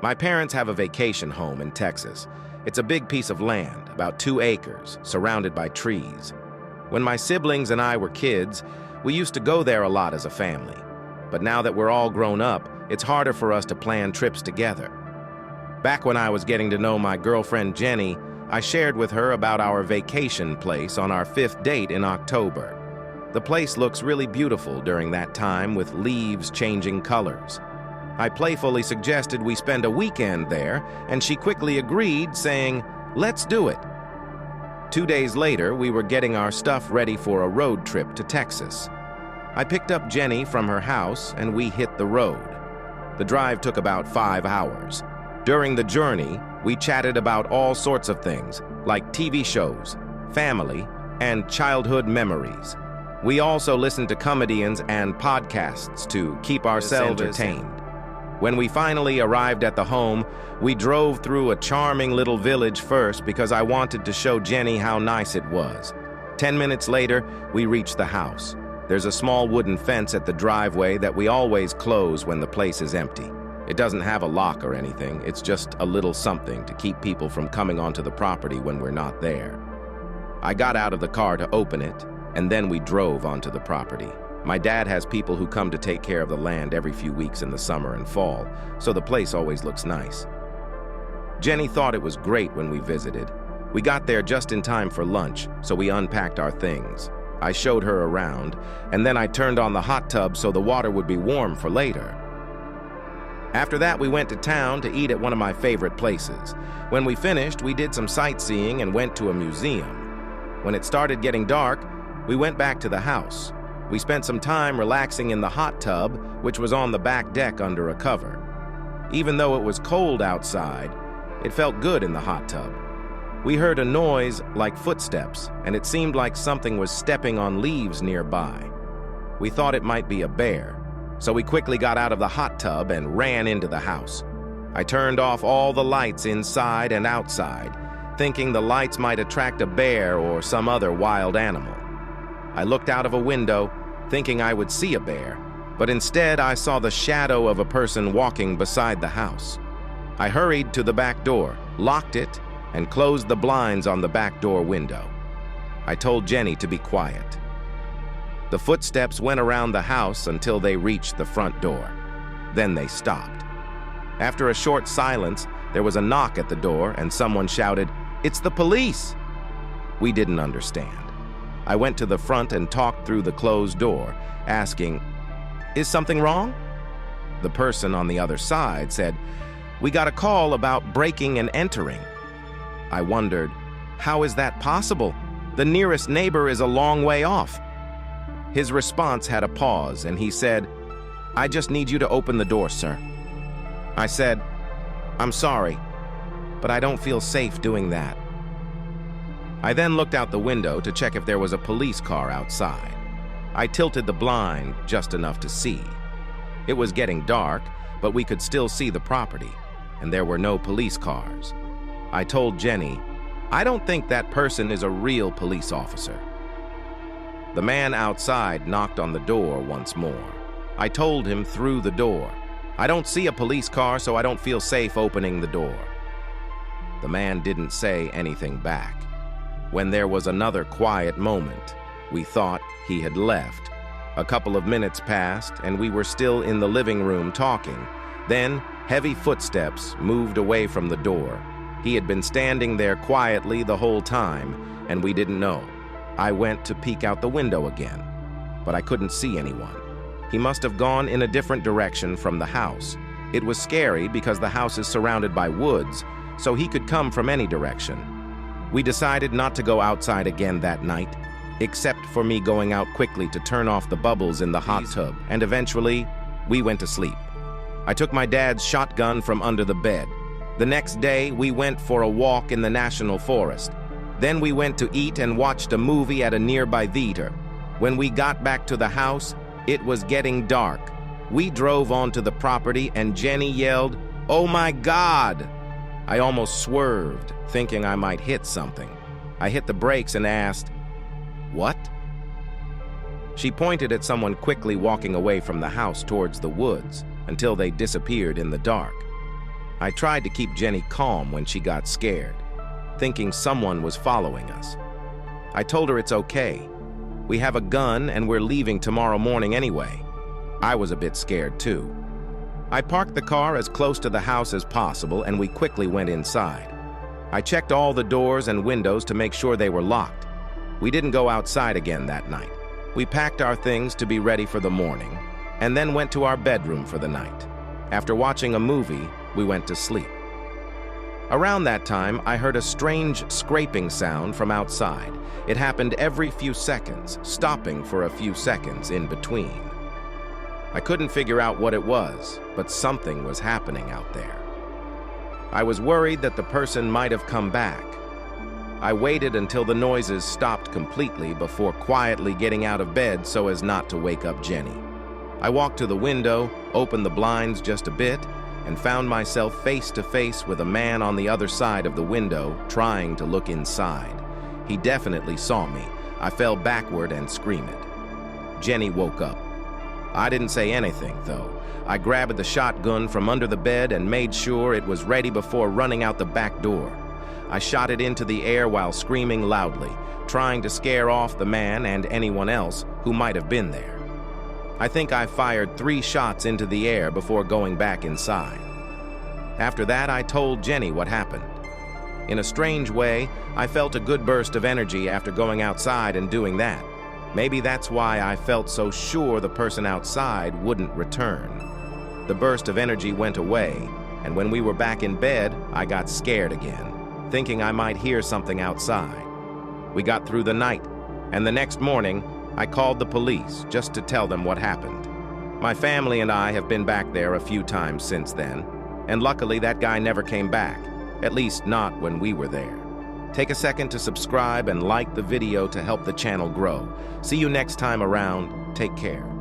My parents have a vacation home in Texas. It's a big piece of land, about 2 acres, surrounded by trees. When my siblings and I were kids, we used to go there a lot as a family. But now that we're all grown up, it's harder for us to plan trips together. Back when I was getting to know my girlfriend Jenny, I shared with her about our vacation place on our 5th date in October. The place looks really beautiful during that time with leaves changing colors. I playfully suggested we spend a weekend there, and she quickly agreed, saying, "Let's do it." 2 days later, we were getting our stuff ready for a road trip to Texas. I picked up Jenny from her house, and we hit the road. The drive took about 5 hours. During the journey, we chatted about all sorts of things, like TV shows, family, and childhood memories. We also listened to comedians and podcasts to keep ourselves entertained. When we finally arrived at the home, we drove through a charming little village first because I wanted to show Jenny how nice it was. 10 minutes later, we reached the house. There's a small wooden fence at the driveway that we always close when the place is empty. It doesn't have a lock or anything, it's just a little something to keep people from coming onto the property when we're not there. I got out of the car to open it, and then we drove onto the property. My dad has people who come to take care of the land every few weeks in the summer and fall, so the place always looks nice. Jenny thought it was great when we visited. We got there just in time for lunch, so we unpacked our things. I showed her around, and then I turned on the hot tub so the water would be warm for later. After that, we went to town to eat at one of my favorite places. When we finished, we did some sightseeing and went to a museum. When it started getting dark, we went back to the house. We spent some time relaxing in the hot tub, which was on the back deck under a cover. Even though it was cold outside, it felt good in the hot tub. We heard a noise like footsteps, and it seemed like something was stepping on leaves nearby. We thought it might be a bear, so we quickly got out of the hot tub and ran into the house. I turned off all the lights inside and outside, thinking the lights might attract a bear or some other wild animal. I looked out of a window, thinking I would see a bear, but instead I saw the shadow of a person walking beside the house. I hurried to the back door, locked it, and closed the blinds on the back door window. I told Jenny to be quiet. The footsteps went around the house until they reached the front door. Then they stopped. After a short silence, there was a knock at the door and someone shouted, "It's the police!" We didn't understand. I went to the front and talked through the closed door, asking, "Is something wrong?" The person on the other side said, "We got a call about breaking and entering." I wondered, how is that possible? The nearest neighbor is a long way off. His response had a pause, and he said, "I just need you to open the door, sir." I said, "I'm sorry, but I don't feel safe doing that." I then looked out the window to check if there was a police car outside. I tilted the blind just enough to see. It was getting dark, but we could still see the property, and there were no police cars. I told Jenny, "I don't think that person is a real police officer." The man outside knocked on the door once more. I told him through the door, "I don't see a police car, so I don't feel safe opening the door." The man didn't say anything back. When there was another quiet moment, we thought he had left. A couple of minutes passed, and we were still in the living room talking. Then, heavy footsteps moved away from the door. He had been standing there quietly the whole time, and we didn't know. I went to peek out the window again, but I couldn't see anyone. He must have gone in a different direction from the house. It was scary because the house is surrounded by woods, so he could come from any direction. We decided not to go outside again that night, except for me going out quickly to turn off the bubbles in the hot tub, and eventually, we went to sleep. I took my dad's shotgun from under the bed. The next day, we went for a walk in the national forest. Then we went to eat and watched a movie at a nearby theater. When we got back to the house, it was getting dark. We drove onto the property and Jenny yelled, "Oh my God!" I almost swerved, thinking I might hit something. I hit the brakes and asked, "What?" She pointed at someone quickly walking away from the house towards the woods until they disappeared in the dark. I tried to keep Jenny calm when she got scared, thinking someone was following us. I told her it's okay. We have a gun and we're leaving tomorrow morning anyway. I was a bit scared too. I parked the car as close to the house as possible and we quickly went inside. I checked all the doors and windows to make sure they were locked. We didn't go outside again that night. We packed our things to be ready for the morning and then went to our bedroom for the night. After watching a movie, we went to sleep. Around that time, I heard a strange scraping sound from outside. It happened every few seconds, stopping for a few seconds in between. I couldn't figure out what it was, but something was happening out there. I was worried that the person might have come back. I waited until the noises stopped completely before quietly getting out of bed so as not to wake up Jenny. I walked to the window, opened the blinds just a bit, and found myself face to face with a man on the other side of the window trying to look inside. He definitely saw me. I fell backward and screamed. Jenny woke up. I didn't say anything, though. I grabbed the shotgun from under the bed and made sure it was ready before running out the back door. I shot it into the air while screaming loudly, trying to scare off the man and anyone else who might have been there. I think I fired 3 shots into the air before going back inside. After that, I told Jenny what happened. In a strange way, I felt a good burst of energy after going outside and doing that. Maybe that's why I felt so sure the person outside wouldn't return. The burst of energy went away, and when we were back in bed, I got scared again, thinking I might hear something outside. We got through the night, and the next morning, I called the police just to tell them what happened. My family and I have been back there a few times since then, and luckily that guy never came back, at least not when we were there. Take a second to subscribe and like the video to help the channel grow. See you next time around. Take care.